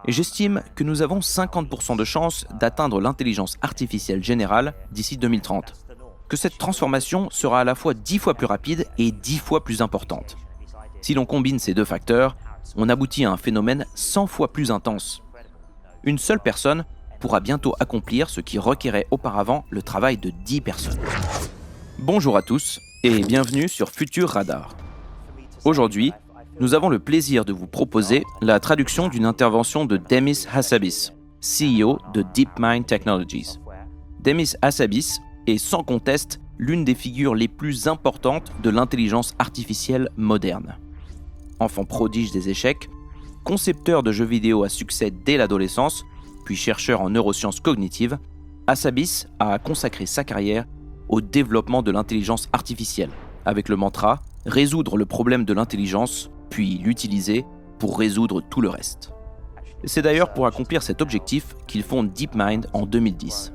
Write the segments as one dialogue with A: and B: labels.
A: Et j'estime que nous avons 50% de chances d'atteindre l'intelligence artificielle générale d'ici 2030. Que cette transformation sera à la fois 10 fois plus rapide et 10 fois plus importante. Si l'on combine ces deux facteurs, on aboutit à un phénomène 100 fois plus intense. Une seule personne pourra bientôt accomplir ce qui requérait auparavant le travail de 10 personnes. Bonjour à tous et bienvenue sur Futur Radar. Aujourd'hui, nous avons le plaisir de vous proposer la traduction d'une intervention de Demis Hassabis, CEO de DeepMind Technologies. Demis Hassabis est sans conteste l'une des figures les plus importantes de l'intelligence artificielle moderne. Enfant prodige des échecs, concepteur de jeux vidéo à succès dès l'adolescence, puis chercheur en neurosciences cognitives, Hassabis a consacré sa carrière au développement de l'intelligence artificielle, avec le mantra « résoudre le problème de l'intelligence », puis l'utiliser pour résoudre tout le reste. C'est d'ailleurs pour accomplir cet objectif qu'il fonde DeepMind en 2010.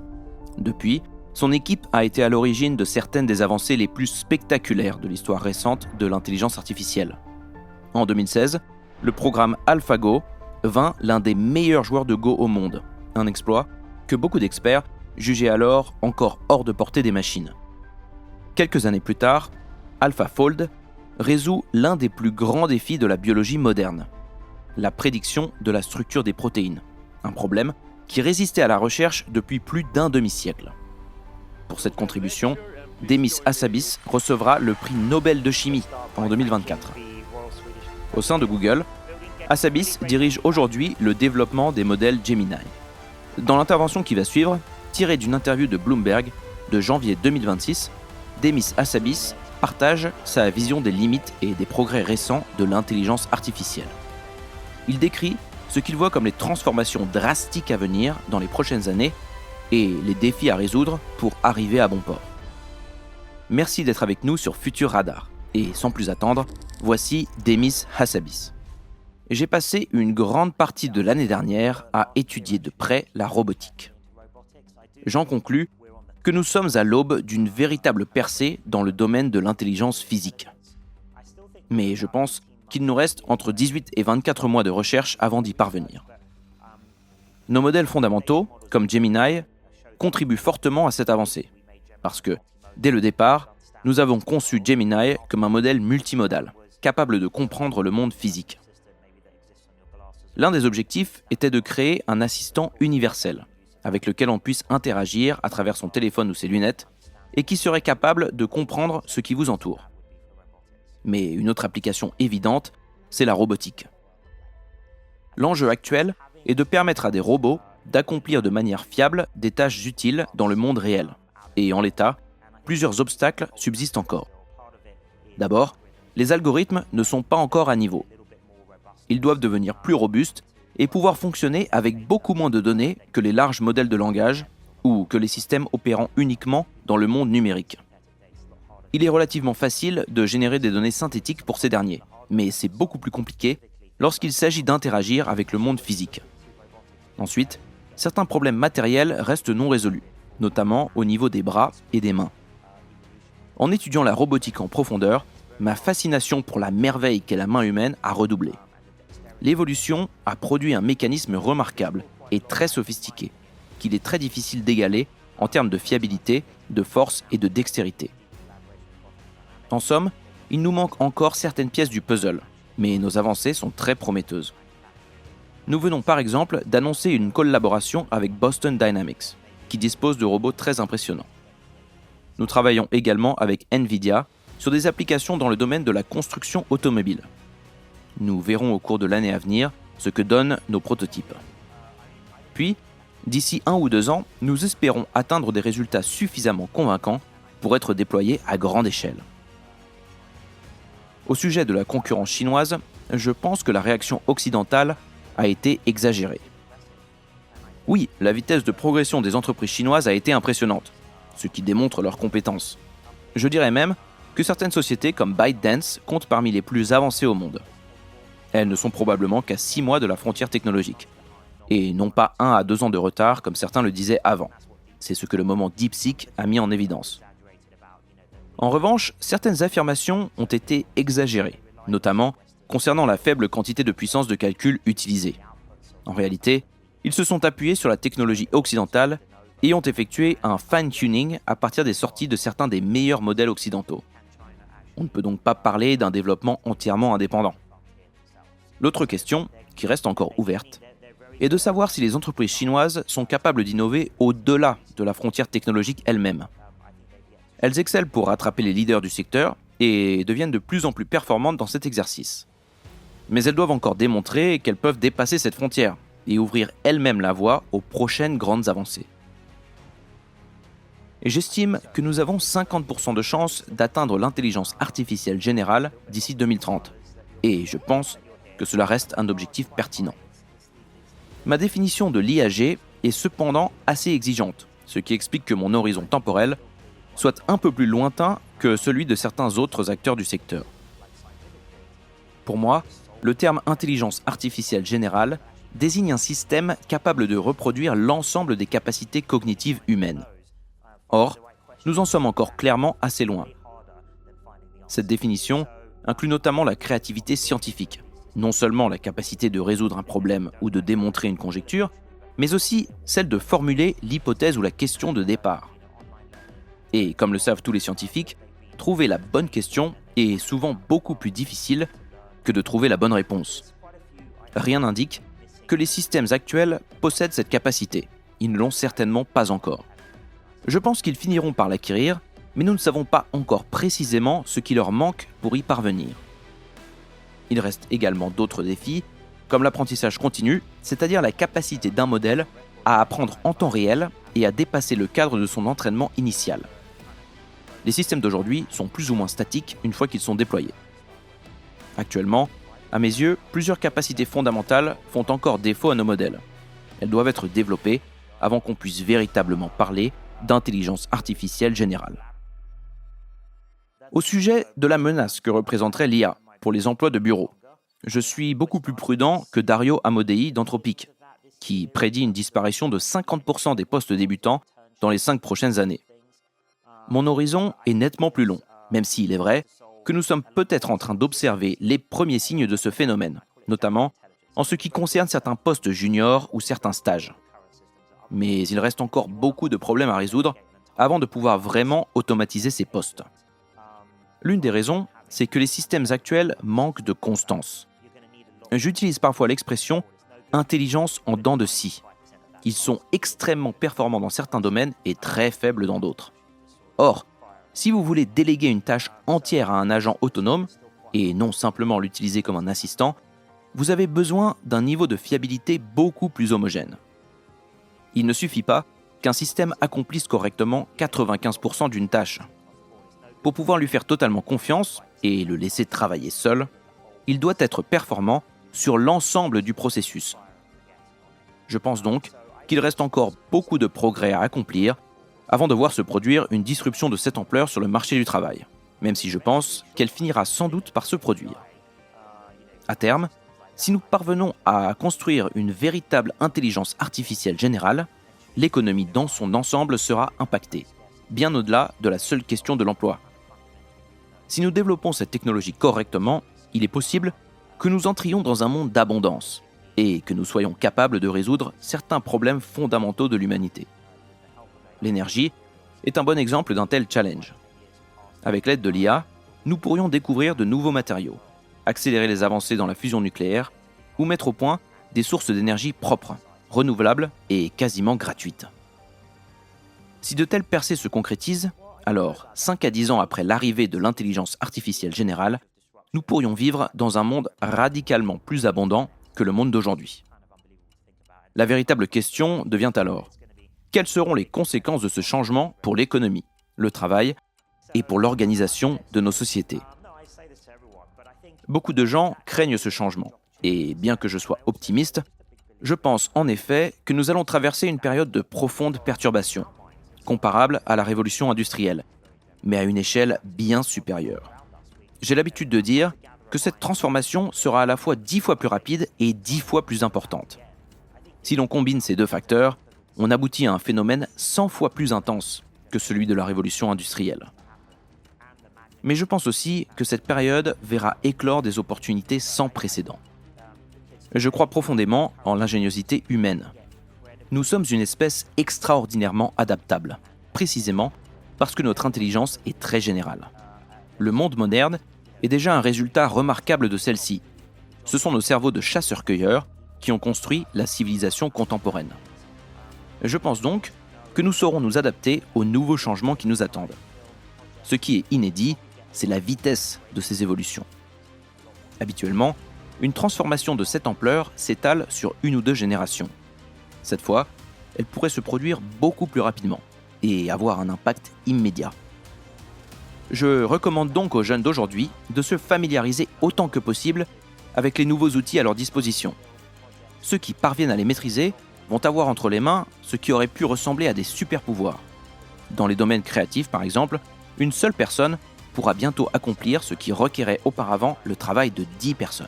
A: Depuis, son équipe a été à l'origine de certaines des avancées les plus spectaculaires de l'histoire récente de l'intelligence artificielle. En 2016, le programme AlphaGo vint l'un des meilleurs joueurs de Go au monde, un exploit que beaucoup d'experts jugeaient alors encore hors de portée des machines. Quelques années plus tard, AlphaFold résout l'un des plus grands défis de la biologie moderne, la prédiction de la structure des protéines, un problème qui résistait à la recherche depuis plus d'un demi-siècle. Pour cette contribution, Demis Hassabis recevra le prix Nobel de chimie en 2024. Au sein de Google, Hassabis dirige aujourd'hui le développement des modèles Gemini. Dans l'intervention qui va suivre, tirée d'une interview de Bloomberg de janvier 2026, Demis Hassabis partage sa vision des limites et des progrès récents de l'intelligence artificielle. Il décrit ce qu'il voit comme les transformations drastiques à venir dans les prochaines années et les défis à résoudre pour arriver à bon port. Merci d'être avec nous sur Futur Radar. Et sans plus attendre, voici Demis Hassabis. J'ai passé une grande partie de l'année dernière à étudier de près la robotique. J'en conclus que nous sommes à l'aube d'une véritable percée dans le domaine de l'intelligence physique. Mais je pense qu'il nous reste entre 18 et 24 mois de recherche avant d'y parvenir. Nos modèles fondamentaux, comme Gemini, contribuent fortement à cette avancée, parce que, dès le départ, nous avons conçu Gemini comme un modèle multimodal, capable de comprendre le monde physique. L'un des objectifs était de créer un assistant universel, avec lequel on puisse interagir à travers son téléphone ou ses lunettes, et qui serait capable de comprendre ce qui vous entoure. Mais une autre application évidente, c'est la robotique. L'enjeu actuel est de permettre à des robots d'accomplir de manière fiable des tâches utiles dans le monde réel. Et en l'état, plusieurs obstacles subsistent encore. D'abord, les algorithmes ne sont pas encore à niveau. Ils doivent devenir plus robustes et pouvoir fonctionner avec beaucoup moins de données que les larges modèles de langage ou que les systèmes opérant uniquement dans le monde numérique. Il est relativement facile de générer des données synthétiques pour ces derniers, mais c'est beaucoup plus compliqué lorsqu'il s'agit d'interagir avec le monde physique. Ensuite, certains problèmes matériels restent non résolus, notamment au niveau des bras et des mains. En étudiant la robotique en profondeur, ma fascination pour la merveille qu'est la main humaine a redoublé. L'évolution a produit un mécanisme remarquable et très sophistiqué, qu'il est très difficile d'égaler en termes de fiabilité, de force et de dextérité. En somme, il nous manque encore certaines pièces du puzzle, mais nos avancées sont très prometteuses. Nous venons par exemple d'annoncer une collaboration avec Boston Dynamics, qui dispose de robots très impressionnants. Nous travaillons également avec NVIDIA sur des applications dans le domaine de la construction automobile. Nous verrons au cours de l'année à venir ce que donnent nos prototypes. Puis, d'ici 1 ou 2 ans, nous espérons atteindre des résultats suffisamment convaincants pour être déployés à grande échelle. Au sujet de la concurrence chinoise, je pense que la réaction occidentale a été exagérée. Oui, la vitesse de progression des entreprises chinoises a été impressionnante, ce qui démontre leurs compétences. Je dirais même que certaines sociétés comme ByteDance comptent parmi les plus avancées au monde. Elles ne sont probablement qu'à 6 mois de la frontière technologique, et non pas 1 à 2 ans de retard comme certains le disaient avant. C'est ce que le moment DeepSeek a mis en évidence. En revanche, certaines affirmations ont été exagérées, notamment concernant la faible quantité de puissance de calcul utilisée. En réalité, ils se sont appuyés sur la technologie occidentale et ont effectué un fine-tuning à partir des sorties de certains des meilleurs modèles occidentaux. On ne peut donc pas parler d'un développement entièrement indépendant. L'autre question, qui reste encore ouverte, est de savoir si les entreprises chinoises sont capables d'innover au-delà de la frontière technologique elle-même. Elles excellent pour rattraper les leaders du secteur et deviennent de plus en plus performantes dans cet exercice. Mais elles doivent encore démontrer qu'elles peuvent dépasser cette frontière et ouvrir elles-mêmes la voie aux prochaines grandes avancées. Et j'estime que nous avons 50% de chances d'atteindre l'intelligence artificielle générale d'ici 2030. Et je pense que cela reste un objectif pertinent. Ma définition de l'IAG est cependant assez exigeante, ce qui explique que mon horizon temporel soit un peu plus lointain que celui de certains autres acteurs du secteur. Pour moi, le terme intelligence artificielle générale désigne un système capable de reproduire l'ensemble des capacités cognitives humaines. Or, nous en sommes encore clairement assez loin. Cette définition inclut notamment la créativité scientifique, non seulement la capacité de résoudre un problème ou de démontrer une conjecture, mais aussi celle de formuler l'hypothèse ou la question de départ. Et comme le savent tous les scientifiques, trouver la bonne question est souvent beaucoup plus difficile que de trouver la bonne réponse. Rien n'indique que les systèmes actuels possèdent cette capacité. Ils ne l'ont certainement pas encore. Je pense qu'ils finiront par l'acquérir, mais nous ne savons pas encore précisément ce qui leur manque pour y parvenir. Il reste également d'autres défis, comme l'apprentissage continu, c'est-à-dire la capacité d'un modèle à apprendre en temps réel et à dépasser le cadre de son entraînement initial. Les systèmes d'aujourd'hui sont plus ou moins statiques une fois qu'ils sont déployés. Actuellement, à mes yeux, plusieurs capacités fondamentales font encore défaut à nos modèles. Elles doivent être développées avant qu'on puisse véritablement parler d'intelligence artificielle générale. Au sujet de la menace que représenterait l'IA pour les emplois de bureau, je suis beaucoup plus prudent que Dario Amodei d'Anthropic, qui prédit une disparition de 50% des postes débutants dans les 5 prochaines années. Mon horizon est nettement plus long, même s'il est vrai que nous sommes peut-être en train d'observer les premiers signes de ce phénomène, notamment en ce qui concerne certains postes juniors ou certains stages. Mais il reste encore beaucoup de problèmes à résoudre avant de pouvoir vraiment automatiser ces postes. L'une des raisons, c'est que les systèmes actuels manquent de constance. J'utilise parfois l'expression « intelligence en dents de scie ». Ils sont extrêmement performants dans certains domaines et très faibles dans d'autres. Or, si vous voulez déléguer une tâche entière à un agent autonome, et non simplement l'utiliser comme un assistant, vous avez besoin d'un niveau de fiabilité beaucoup plus homogène. Il ne suffit pas qu'un système accomplisse correctement 95% d'une tâche. Pour pouvoir lui faire totalement confiance et le laisser travailler seul, il doit être performant sur l'ensemble du processus. Je pense donc qu'il reste encore beaucoup de progrès à accomplir avant de voir se produire une disruption de cette ampleur sur le marché du travail, même si je pense qu'elle finira sans doute par se produire. À terme, si nous parvenons à construire une véritable intelligence artificielle générale, l'économie dans son ensemble sera impactée, bien au-delà de la seule question de l'emploi. Si nous développons cette technologie correctement, il est possible que nous entrions dans un monde d'abondance et que nous soyons capables de résoudre certains problèmes fondamentaux de l'humanité. L'énergie est un bon exemple d'un tel challenge. Avec l'aide de l'IA, nous pourrions découvrir de nouveaux matériaux, accélérer les avancées dans la fusion nucléaire ou mettre au point des sources d'énergie propres, renouvelables et quasiment gratuites. Si de telles percées se concrétisent, alors 5 à 10 ans après l'arrivée de l'intelligence artificielle générale, nous pourrions vivre dans un monde radicalement plus abondant que le monde d'aujourd'hui. La véritable question devient alors: quelles seront les conséquences de ce changement pour l'économie, le travail et pour l'organisation de nos sociétés? Beaucoup de gens craignent ce changement, et bien que je sois optimiste, je pense en effet que nous allons traverser une période de profonde perturbation, comparable à la révolution industrielle, mais à une échelle bien supérieure. J'ai l'habitude de dire que cette transformation sera à la fois 10 fois plus rapide et 10 fois plus importante. Si l'on combine ces deux facteurs, on aboutit à un phénomène 100 fois plus intense que celui de la révolution industrielle. Mais je pense aussi que cette période verra éclore des opportunités sans précédent. Je crois profondément en l'ingéniosité humaine. Nous sommes une espèce extraordinairement adaptable, précisément parce que notre intelligence est très générale. Le monde moderne est déjà un résultat remarquable de celle-ci. Ce sont nos cerveaux de chasseurs-cueilleurs qui ont construit la civilisation contemporaine. Je pense donc que nous saurons nous adapter aux nouveaux changements qui nous attendent. Ce qui est inédit, c'est la vitesse de ces évolutions. Habituellement, une transformation de cette ampleur s'étale sur 1 ou 2 générations. Cette fois, elle pourrait se produire beaucoup plus rapidement et avoir un impact immédiat. Je recommande donc aux jeunes d'aujourd'hui de se familiariser autant que possible avec les nouveaux outils à leur disposition. Ceux qui parviennent à les maîtriser vont avoir entre les mains ce qui aurait pu ressembler à des super-pouvoirs. Dans les domaines créatifs, par exemple, une seule personne pourra bientôt accomplir ce qui requérait auparavant le travail de 10 personnes.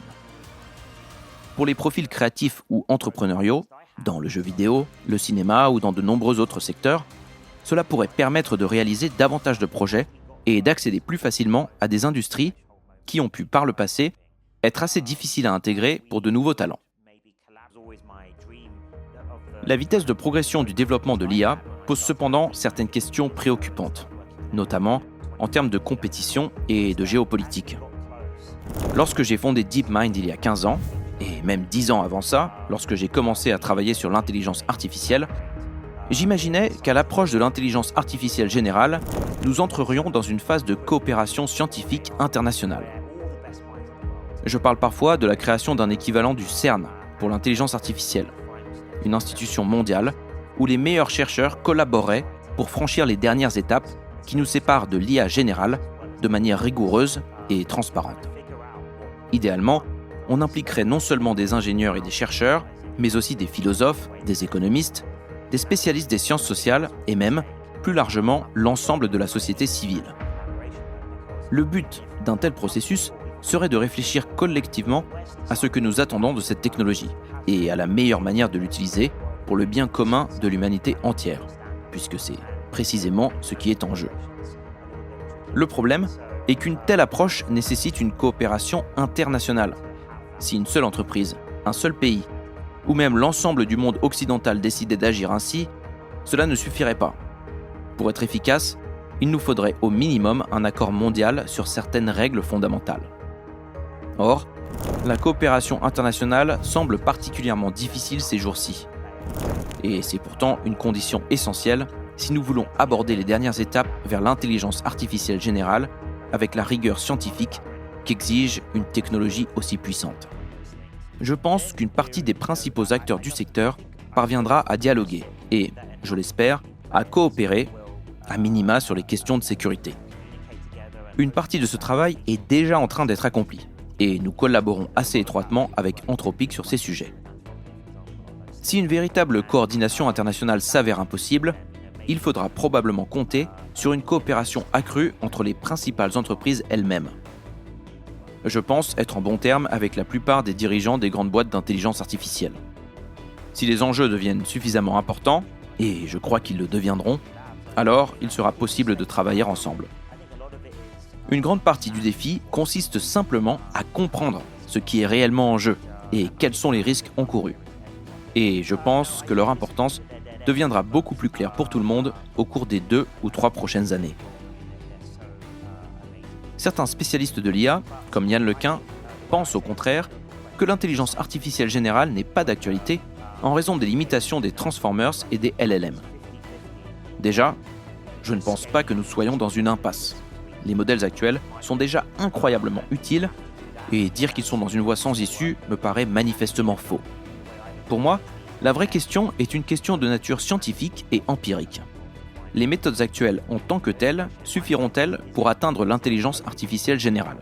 A: Pour les profils créatifs ou entrepreneuriaux, dans le jeu vidéo, le cinéma ou dans de nombreux autres secteurs, cela pourrait permettre de réaliser davantage de projets et d'accéder plus facilement à des industries qui ont pu, par le passé, être assez difficiles à intégrer pour de nouveaux talents. La vitesse de progression du développement de l'IA pose cependant certaines questions préoccupantes, notamment en termes de compétition et de géopolitique. Lorsque j'ai fondé DeepMind il y a 15 ans, et même 10 ans avant ça, lorsque j'ai commencé à travailler sur l'intelligence artificielle, j'imaginais qu'à l'approche de l'intelligence artificielle générale, nous entrerions dans une phase de coopération scientifique internationale. Je parle parfois de la création d'un équivalent du CERN pour l'intelligence artificielle, une institution mondiale où les meilleurs chercheurs collaboreraient pour franchir les dernières étapes qui nous séparent de l'IA générale de manière rigoureuse et transparente. Idéalement, on impliquerait non seulement des ingénieurs et des chercheurs, mais aussi des philosophes, des économistes, des spécialistes des sciences sociales et même, plus largement, l'ensemble de la société civile. Le but d'un tel processus serait de réfléchir collectivement à ce que nous attendons de cette technologie et à la meilleure manière de l'utiliser pour le bien commun de l'humanité entière, puisque c'est précisément ce qui est en jeu. Le problème est qu'une telle approche nécessite une coopération internationale. Si une seule entreprise, un seul pays, ou même l'ensemble du monde occidental décidait d'agir ainsi, cela ne suffirait pas. Pour être efficace, il nous faudrait au minimum un accord mondial sur certaines règles fondamentales. Or, la coopération internationale semble particulièrement difficile ces jours-ci. Et c'est pourtant une condition essentielle si nous voulons aborder les dernières étapes vers l'intelligence artificielle générale avec la rigueur scientifique qu'exige une technologie aussi puissante. Je pense qu'une partie des principaux acteurs du secteur parviendra à dialoguer et, je l'espère, à coopérer, à minima sur les questions de sécurité. Une partie de ce travail est déjà en train d'être accomplie et nous collaborons assez étroitement avec Anthropic sur ces sujets. Si une véritable coordination internationale s'avère impossible, il faudra probablement compter sur une coopération accrue entre les principales entreprises elles-mêmes. Je pense être en bon terme avec la plupart des dirigeants des grandes boîtes d'intelligence artificielle. Si les enjeux deviennent suffisamment importants, et je crois qu'ils le deviendront, alors il sera possible de travailler ensemble. Une grande partie du défi consiste simplement à comprendre ce qui est réellement en jeu et quels sont les risques encourus. Et je pense que leur importance deviendra beaucoup plus claire pour tout le monde au cours des 2 ou 3 prochaines années. Certains spécialistes de l'IA, comme Yann Lequin, pensent au contraire que l'intelligence artificielle générale n'est pas d'actualité en raison des limitations des Transformers et des LLM. Déjà, je ne pense pas que nous soyons dans une impasse. Les modèles actuels sont déjà incroyablement utiles et dire qu'ils sont dans une voie sans issue me paraît manifestement faux. Pour moi, la vraie question est une question de nature scientifique et empirique. Les méthodes actuelles en tant que telles suffiront-elles pour atteindre l'intelligence artificielle générale ?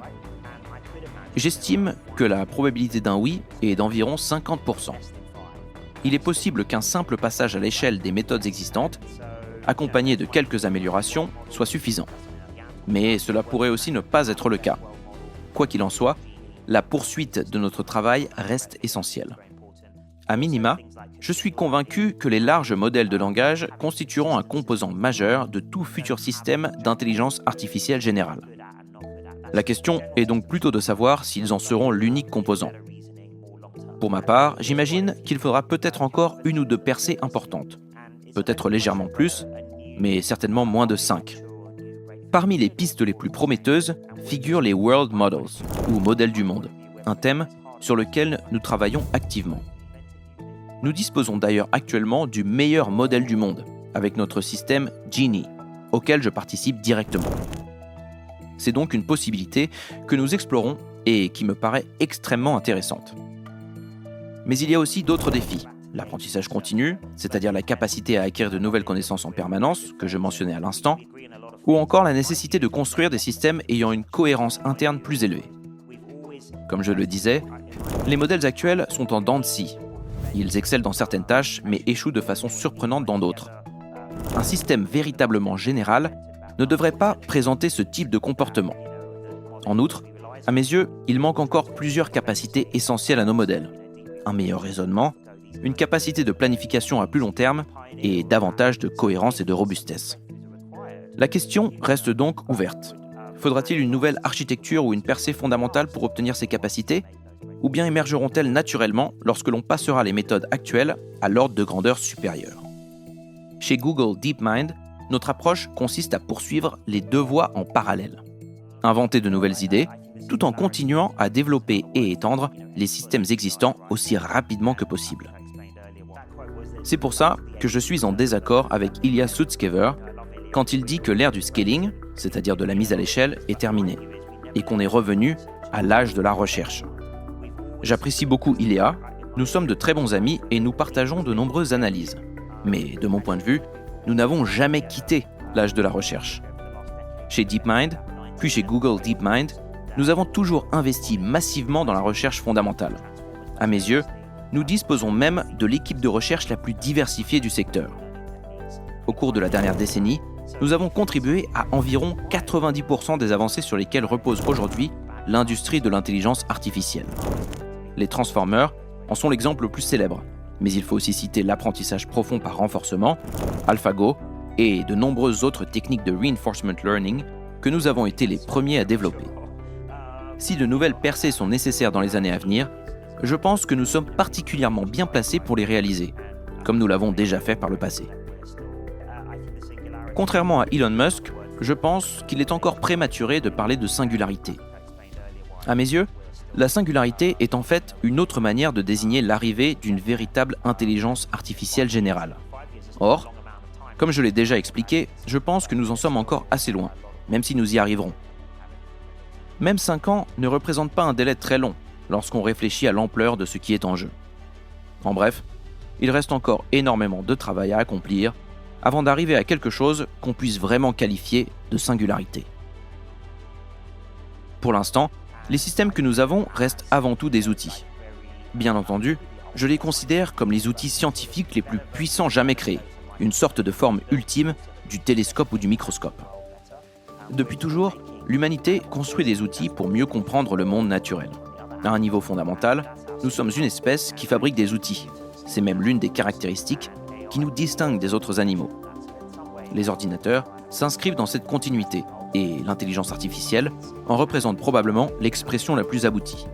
A: J'estime que la probabilité d'un oui est d'environ 50%. Il est possible qu'un simple passage à l'échelle des méthodes existantes, accompagné de quelques améliorations, soit suffisant. Mais cela pourrait aussi ne pas être le cas. Quoi qu'il en soit, la poursuite de notre travail reste essentielle. À minima, je suis convaincu que les larges modèles de langage constitueront un composant majeur de tout futur système d'intelligence artificielle générale. La question est donc plutôt de savoir s'ils en seront l'unique composant. Pour ma part, j'imagine qu'il faudra peut-être encore une ou deux percées importantes. Peut-être légèrement plus, mais certainement moins de 5. Parmi les pistes les plus prometteuses figurent les World Models, ou modèles du monde, un thème sur lequel nous travaillons activement. Nous disposons d'ailleurs actuellement du meilleur modèle du monde, avec notre système Genie, auquel je participe directement. C'est donc une possibilité que nous explorons et qui me paraît extrêmement intéressante. Mais il y a aussi d'autres défis. L'apprentissage continu, c'est-à-dire la capacité à acquérir de nouvelles connaissances en permanence, que je mentionnais à l'instant, ou encore la nécessité de construire des systèmes ayant une cohérence interne plus élevée. Comme je le disais, les modèles actuels sont en dents de scie. Ils excellent dans certaines tâches, mais échouent de façon surprenante dans d'autres. Un système véritablement général ne devrait pas présenter ce type de comportement. En outre, à mes yeux, il manque encore plusieurs capacités essentielles à nos modèles. Un meilleur raisonnement, une capacité de planification à plus long terme et davantage de cohérence et de robustesse. La question reste donc ouverte. Faudra-t-il une nouvelle architecture ou une percée fondamentale pour obtenir ces capacités ? Ou bien émergeront-elles naturellement lorsque l'on passera les méthodes actuelles à l'ordre de grandeur supérieure ? Chez Google DeepMind, notre approche consiste à poursuivre les deux voies en parallèle. Inventer de nouvelles idées, tout en continuant à développer et étendre les systèmes existants aussi rapidement que possible. C'est pour ça que je suis en désaccord avec Ilya Sutskever quand il dit que l'ère du scaling, c'est-à-dire de la mise à l'échelle, est terminée et qu'on est revenu à l'âge de la recherche. J'apprécie beaucoup Ilya, nous sommes de très bons amis et nous partageons de nombreuses analyses. Mais de mon point de vue, nous n'avons jamais quitté l'âge de la recherche. Chez DeepMind, puis chez Google DeepMind, nous avons toujours investi massivement dans la recherche fondamentale. À mes yeux, nous disposons même de l'équipe de recherche la plus diversifiée du secteur. Au cours de la dernière décennie, nous avons contribué à environ 90% des avancées sur lesquelles repose aujourd'hui l'industrie de l'intelligence artificielle. Les transformers en sont l'exemple le plus célèbre, mais il faut aussi citer l'apprentissage profond par renforcement, AlphaGo, et de nombreuses autres techniques de reinforcement learning que nous avons été les premiers à développer. Si de nouvelles percées sont nécessaires dans les années à venir, je pense que nous sommes particulièrement bien placés pour les réaliser, comme nous l'avons déjà fait par le passé. Contrairement à Elon Musk, je pense qu'il est encore prématuré de parler de singularité. À mes yeux, la singularité est en fait une autre manière de désigner l'arrivée d'une véritable intelligence artificielle générale. Or, comme je l'ai déjà expliqué, je pense que nous en sommes encore assez loin, même si nous y arriverons. Même 5 ans ne représentent pas un délai très long lorsqu'on réfléchit à l'ampleur de ce qui est en jeu. En bref, il reste encore énormément de travail à accomplir avant d'arriver à quelque chose qu'on puisse vraiment qualifier de singularité. Pour l'instant, les systèmes que nous avons restent avant tout des outils. Bien entendu, je les considère comme les outils scientifiques les plus puissants jamais créés, une sorte de forme ultime du télescope ou du microscope. Depuis toujours, l'humanité construit des outils pour mieux comprendre le monde naturel. À un niveau fondamental, nous sommes une espèce qui fabrique des outils. C'est même l'une des caractéristiques qui nous distingue des autres animaux. Les ordinateurs s'inscrivent dans cette continuité et l'intelligence artificielle en représente probablement l'expression la plus aboutie.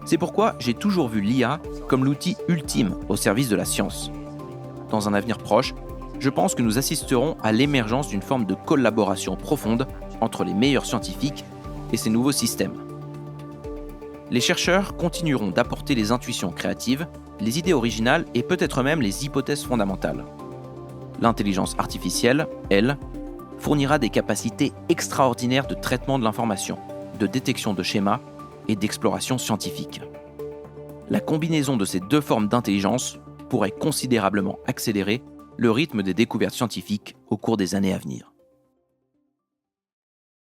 A: C'est pourquoi j'ai toujours vu l'IA comme l'outil ultime au service de la science. Dans un avenir proche, je pense que nous assisterons à l'émergence d'une forme de collaboration profonde entre les meilleurs scientifiques et ces nouveaux systèmes. Les chercheurs continueront d'apporter les intuitions créatives, les idées originales et peut-être même les hypothèses fondamentales. L'intelligence artificielle, elle, fournira des capacités extraordinaires de traitement de l'information, de détection de schémas et d'exploration scientifique. La combinaison de ces deux formes d'intelligence pourrait considérablement accélérer le rythme des découvertes scientifiques au cours des années à venir.